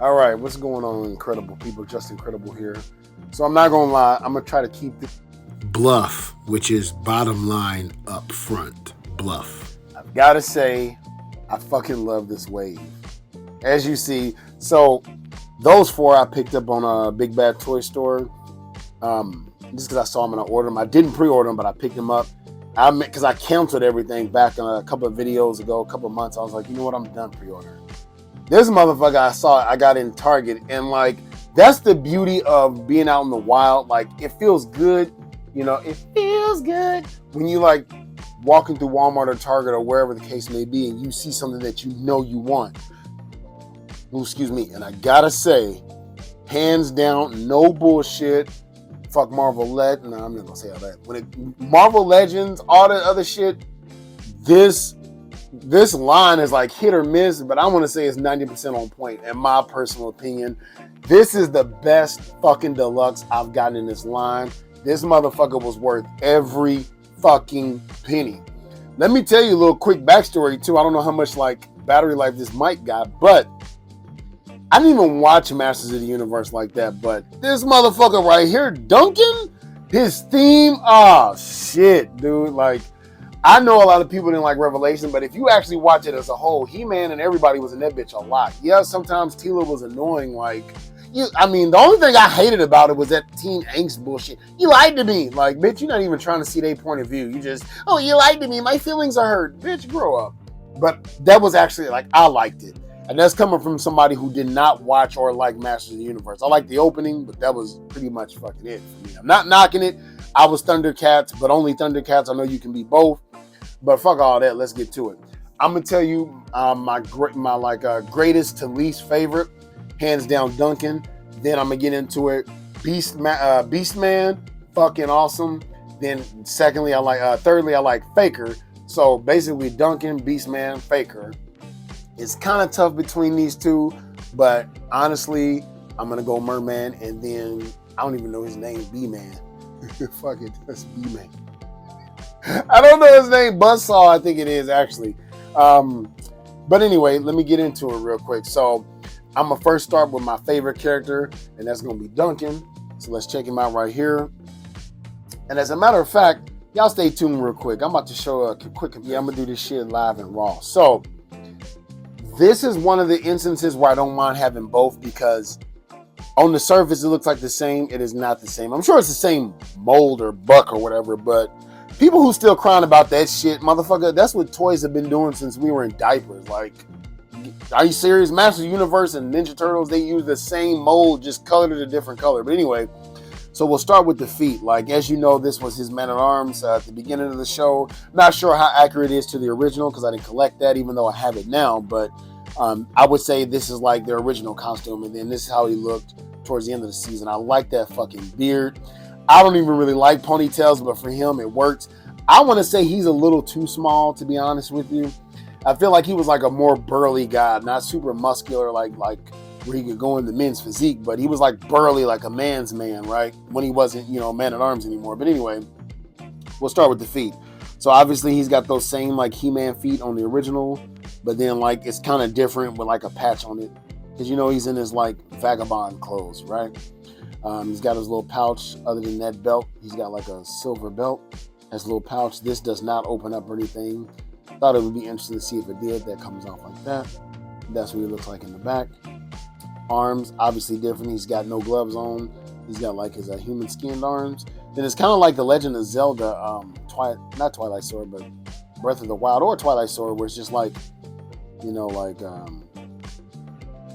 All right, what's going on, incredible people? Just incredible here. So I'm not gonna lie, I'm gonna try to keep this. Bluff, which is bottom line up front. Bluff. I've gotta say, I fucking love this wave. As you see, so those four I picked up on a Big Bad Toy Store. Just because I saw them and I ordered them. I didn't pre-order them, but I picked them up. Because I canceled everything back a couple of videos ago, a couple of months. I was like, you know what? I'm done pre-ordering. This motherfucker I got in Target, and like that's the beauty of being out in the wild. Like it feels good, it feels good when you like walking through Walmart or Target or wherever the case may be, and you see something that you know you want. Ooh, excuse me, and I gotta say, hands down, no bullshit. Fuck Marvel Legends. No, I'm not gonna say all that. Marvel Legends, all that other shit, this line is like hit or miss, but I want to say it's 90% on point. In my personal opinion, this is the best fucking deluxe I've gotten in this line. This motherfucker was worth every fucking penny. Let me tell you a little quick backstory too. I don't know how much like battery life this mic got, but I didn't even watch Masters of the Universe like that. But this motherfucker right here, Duncan, his theme, shit, dude. Like, I know a lot of people didn't like Revelation, but if you actually watch it as a whole, He-Man and everybody was in that bitch a lot. Yeah, sometimes Tila was annoying. Like, the only thing I hated about it was that teen angst bullshit. You lied to me. Like, bitch, you're not even trying to see their point of view. You just, oh, you lied to me. My feelings are hurt. Bitch, grow up. But that was actually, like, I liked it. And that's coming from somebody who did not watch or like Masters of the Universe. I liked the opening, but that was pretty much fucking it for me. I'm not knocking it. I was Thundercats, but only Thundercats. I know you can be both. But fuck all that. Let's get to it. I'm gonna tell you my greatest to least favorite, hands down Duncan. Then I'm gonna get into it. Beastman, fucking awesome. Then thirdly I like Faker. So basically Duncan, Beastman, Faker. It's kind of tough between these two, but honestly, I'm gonna go Merman, and then I don't even know his name, B-Man. Fuck it, that's B-Man. I don't know his name, Buzzsaw, I think it is actually. But anyway, let me get into it real quick. So I'm gonna first start with my favorite character, and that's gonna be Duncan. So let's check him out right here. And as a matter of fact, y'all stay tuned real quick. I'm about to show a quick. Yeah, I'm gonna do this shit live and raw. So this is one of the instances where I don't mind having both, because on the surface it looks like the same. It is not the same. I'm sure it's the same mold or buck or whatever, but people who still crying about that shit, motherfucker, that's what toys have been doing since we were in diapers. Like, are you serious? Master Universe and Ninja Turtles, they use the same mold, just colored it a different color. But anyway, so we'll start with the feet. Like, as you know, this was his Man-at-Arms at the beginning of the show. Not sure how accurate it is to the original, because I didn't collect that, even though I have it now. But I would say this is like the original costume, and then this is how he looked towards the end of the season. I like that fucking beard. I don't even really like ponytails, but for him, it worked. I want to say he's a little too small, to be honest with you. I feel like he was like a more burly guy, not super muscular, like where he could go in the men's physique, but he was like burly, like a man's man, right? When he wasn't, Man-at-Arms anymore. But anyway, we'll start with the feet. So obviously he's got those same like He-Man feet on the original, but then like it's kind of different with like a patch on it, because he's in his like vagabond clothes, right? He's got his little pouch. Other than that belt, he's got like a silver belt. Has a little pouch. This does not open up or anything. Thought it would be interesting to see if it did. That comes off like that. That's what he looks like in the back. Arms, obviously different. He's got no gloves on. He's got like his human skinned arms. Then it's kind of like the Legend of Zelda, not Twilight Sword, but Breath of the Wild or Twilight Sword, where it's just like,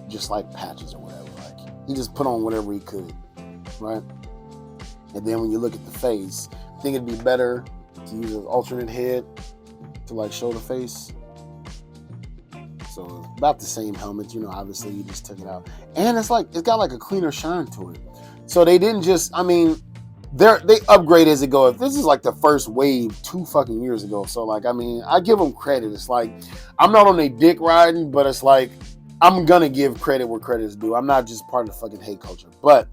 just like patches or whatever. Like he just put on whatever he could, right? And then when you look at the face, I think it'd be better to use an alternate head to like show the face. So it's about the same helmet, obviously you just took it out. And it's got like a cleaner shine to it. So they didn't just, they upgrade as it goes. This is like the first wave 2 fucking years ago. So like, I give them credit. It's like, I'm not on a dick riding, but it's like, I'm gonna give credit where credit is due. I'm not just part of the fucking hate culture. But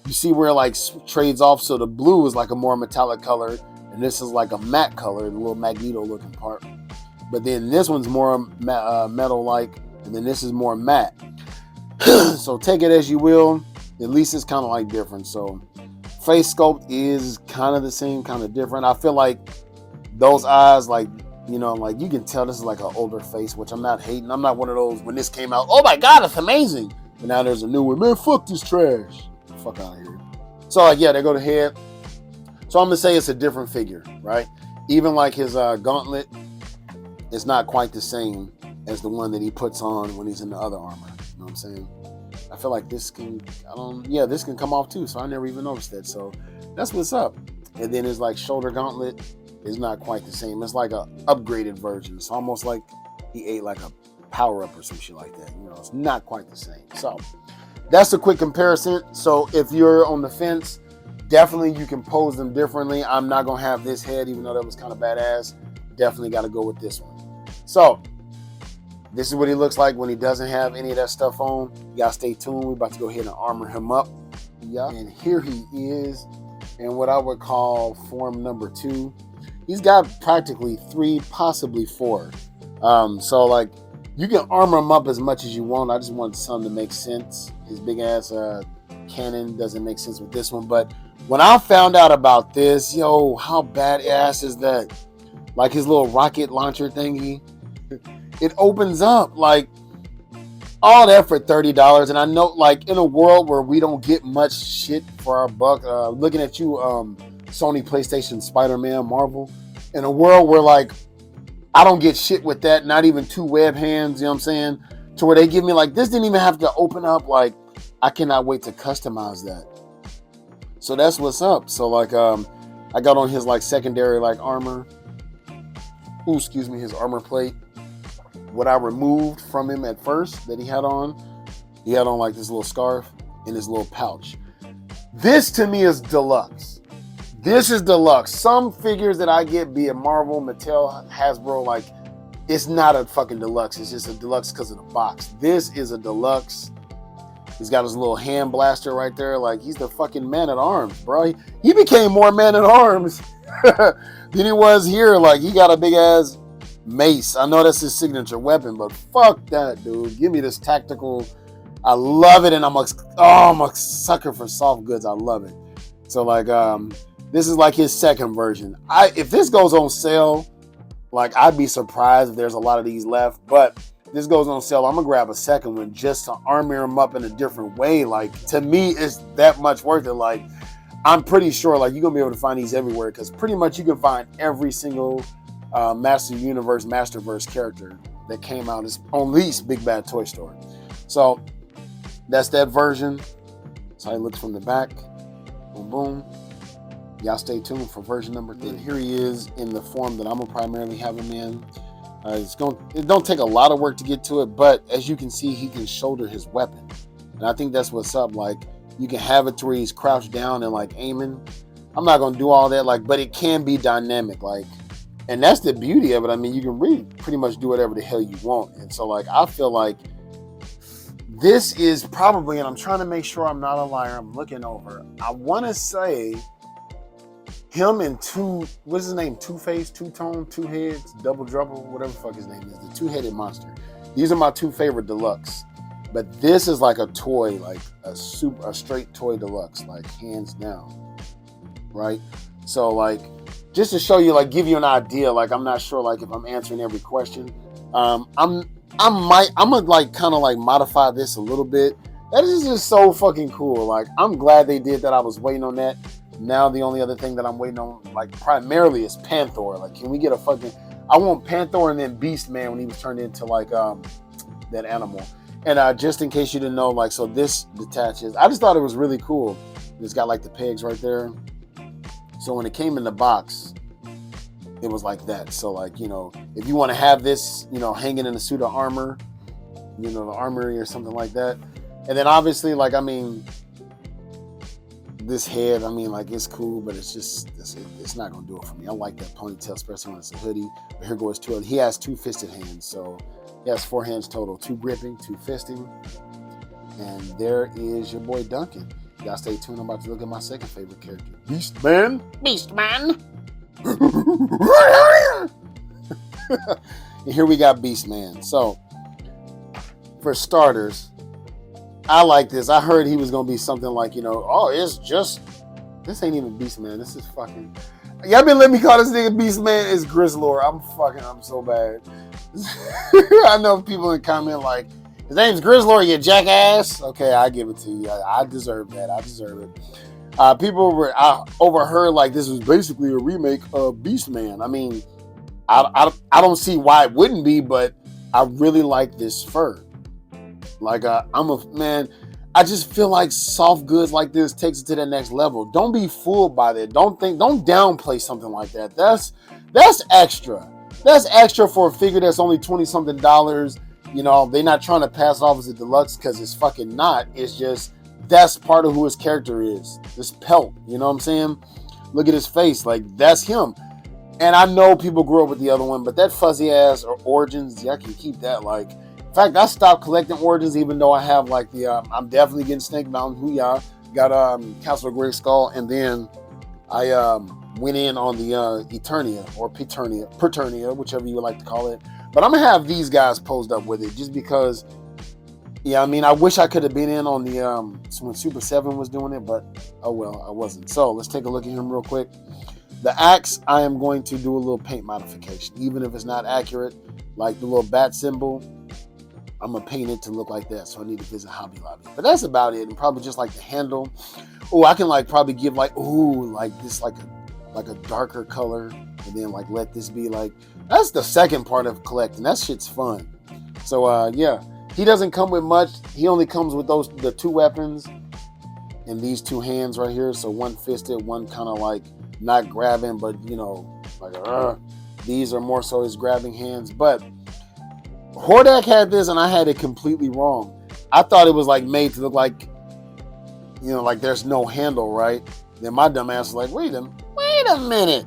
you see where it like trades off. So the blue is like a more metallic color, and this is like a matte color, the little Magneto looking part. But then this one's more metal-like, and then this is more matte. So take it as you will. At least it's kind of like different. So face sculpt is kind of the same, kind of different. I feel like those eyes, like, you know, like you can tell this is like an older face, which I'm not hating. I'm not one of those when this came out, oh my God, it's amazing. But now there's a new one, man, fuck this trash. Fuck out of here. So like, yeah, they go to head. So I'm gonna say it's a different figure, right? Even like his gauntlet is not quite the same as the one that he puts on when he's in the other armor. You know what I'm saying? I feel like this can, this can come off too. So I never even noticed that. So that's what's up. And then his like shoulder gauntlet is not quite the same. It's like a upgraded version. It's almost like he ate like a power up or some shit like that. You know, it's not quite the same. So that's a quick comparison. So if you're on the fence, definitely you can pose them differently. I'm not gonna have this head, even though that was kind of badass. Definitely got to go with this one. So this is what he looks like when he doesn't have any of that stuff on. You gotta stay tuned. We're about to go ahead and armor him up. Yeah, and here he is in what I would call form number 2. He's got practically 3, possibly 4. So like you can armor him up as much as you want. I just wanted something to make sense. His big ass cannon doesn't make sense with this one. But when I found out about this, yo, how badass is that? Like his little rocket launcher thingy. It opens up like all that for $30. And I know, like, in a world where we don't get much shit for our buck, looking at you, Sony, PlayStation, Spider-Man, Marvel, in a world where, like, I don't get shit with that, not even 2 web hands, you know what I'm saying? To where they give me, like, this didn't even have to open up. Like, I cannot wait to customize that. So that's what's up. So, like, I got on his, like, secondary, like, armor. Ooh, excuse me, his armor plate. What I removed from him at first that he had on like this little scarf and his little pouch. This to me is deluxe. This is deluxe. Some figures that I get, be it Marvel, Mattel, Hasbro, like, it's not a fucking deluxe. It's just a deluxe because of the box. This is a deluxe. He's got his little hand blaster right there. Like, he's the fucking man at arms, bro. He became more man at arms than he was here. Like, he got a big ass mace. I know that's his signature weapon, but fuck that, dude. Give me this tactical. I love it, and I'm a sucker for soft goods. I love it. So like, this is like his second version. If this goes on sale, like, I'd be surprised if there's a lot of these left. But if this goes on sale, I'm gonna grab a second one just to armor him up in a different way. Like, to me, it's that much worth it. Like, I'm pretty sure like you're gonna be able to find these everywhere, because pretty much you can find every single Masterverse character that came out is on least Big Bad Toy Store. So that's that version. That's how he looks from the back. Boom, boom. Y'all stay tuned for version number 3. Here he is in the form that I'm gonna primarily have him in. It don't take a lot of work to get to it, but as you can see, he can shoulder his weapon, and I think that's what's up. Like, you can have it to where he's crouched down and like aiming. I'm not gonna do all that, like, but it can be dynamic, like. And that's the beauty of it. I mean, you can really pretty much do whatever the hell you want. And so, like, I feel like this is probably, and I'm trying to make sure I'm not a liar, I'm looking over. I want to say him and what's his name? Two-Face, Two-Tone, Two Heads, Double Trouble, whatever the fuck his name is. The two-headed monster. These are my 2 favorite deluxe. But this is like a toy, like a straight toy deluxe, like hands down. Right? So, like, just to show you, like, give you an idea, like, I'm not sure, like, if I'm answering every question. I'm gonna, like, kind of, like, modify this a little bit. That is just so fucking cool. Like, I'm glad they did that. I was waiting on that. Now the only other thing that I'm waiting on, like, primarily is Panther. Like, can we get a fucking... I want Panther and then Beast Man when he was turned into, like, that animal. And just in case you didn't know, like, so this detaches. I just thought it was really cool. It's got, like, the pegs right there. So when it came in the box, it was like that. So, like, you know, if you want to have this, you know, hanging in a suit of armor, you know, the armory or something like that. And then obviously, like, I mean, this head, I mean, like, it's cool, but it's just, it's not going to do it for me. I like that ponytail, especially when it's a hoodie. But here goes 2. He has 2 fisted hands. So he has 4 hands total. 2 gripping, 2 fisting. And there is your boy Duncan. Y'all stay tuned. I'm about to look at my second favorite character, Beast Man. Beast Man. And here we got Beast Man. So, for starters, I like this. I heard he was gonna be something like, oh, it's just this ain't even Beast Man. This is fucking. Y'all been letting me call this nigga Beast Man. It's Grizzlor. I'm so bad. I know people in comment like, his name's Grizzlor, you jackass. Okay, I give it to you. I deserve that. I deserve it. I overheard like this was basically a remake of Beast Man. I mean, I don't see why it wouldn't be, but I really like this fur. Like, I'm a man. I just feel like soft goods like this takes it to the next level. Don't be fooled by that. Don't downplay something like that. That's extra. That's extra for a figure that's only $20-something. They're not trying to pass it off as a deluxe because it's fucking not. It's just that's part of who his character is. This pelt, you know what I'm saying? Look at his face, like that's him. And I know people grew up with the other one, but that fuzzy ass Origins, I can keep that. Like, in fact, I stopped collecting Origins, even though I have like the. I'm definitely getting Snake Mountain. Hoo-yah. Got Castle of Great Skull, and then I went in on the Eternia or Paternia, whichever you would like to call it. But I'm gonna have these guys posed up with it just because. Yeah, I mean, I wish I could have been in on the when Super 7 was doing it, but oh well, I wasn't. So let's take a look at him real quick. The axe, I am going to do a little paint modification, even if it's not accurate. Like the little bat symbol, I'm gonna paint it to look like that. So I need to visit Hobby Lobby, but that's about it. And probably just like the handle. Oh, I can like probably give like this like a darker color, and then like let this be like that's the second part of collecting. That shit's fun. So yeah. He doesn't come with much. He only comes with the two weapons and these two hands right here. So one fisted, one kind of like not grabbing, but like these are more so his grabbing hands. But Hordak had this, and I had it completely wrong. I thought it was like made to look like, like there's no handle, right? Then my dumb ass was like, wait a minute.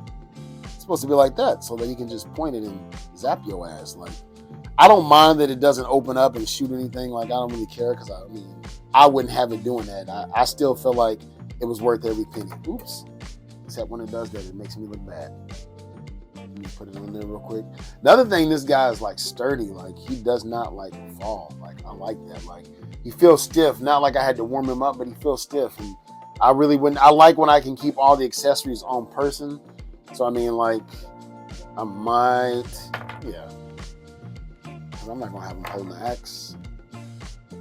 It's supposed to be like that, so that you can just point it and zap your ass, like. I don't mind that it doesn't open up and shoot anything. Like, I don't really care because, I wouldn't have it doing that. I still feel like it was worth every penny. Oops. Except when it does that, it makes me look bad. Let me put it in there real quick. The other thing, this guy is, like, sturdy. Like, he does not, like, fall. Like, I like that. Like, he feels stiff. Not like I had to warm him up, but he feels stiff. And I really wouldn't. I like when I can keep all the accessories on person. So, like, I might, yeah. I'm not going to have him holding the axe.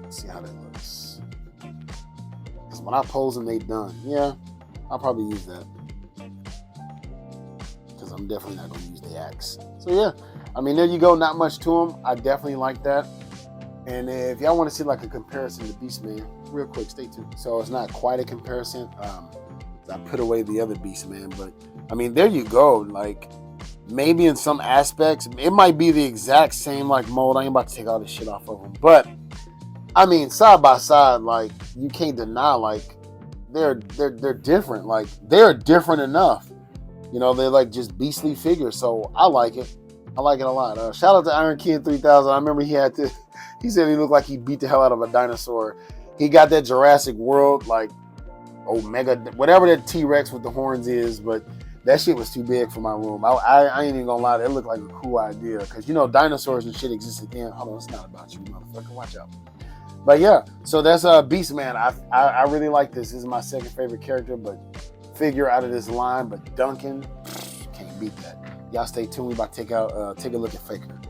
Let's see how that looks. Because when I pose them, they done. Yeah, I'll probably use that. Because I'm definitely not going to use the axe. So yeah, there you go. Not much to him. I definitely like that. And if y'all want to see like a comparison to Beastman, real quick, stay tuned. So it's not quite a comparison. I put away the other Beastman. But, there you go. Like, maybe in some aspects, it might be the exact same like mold. I ain't about to take all this shit off of them. But, side by side, like, you can't deny, like, they're different. Like, they're different enough. They're like just beastly figures. So, I like it. I like it a lot. Shout out to Iron King 3000. I remember he said he looked like he beat the hell out of a dinosaur. He got that Jurassic World, like, Omega, whatever that T-Rex with the horns is, but that shit was too big for my room. I ain't even gonna lie, that looked like a cool idea. Because, dinosaurs and shit existed then. Hold on, it's not about you, motherfucker. Watch out. But yeah, so that's Beast Man. I really like this. This is my second favorite character, but figure out of this line. But Duncan, can't beat that. Y'all stay tuned. We about to take a look at Faker.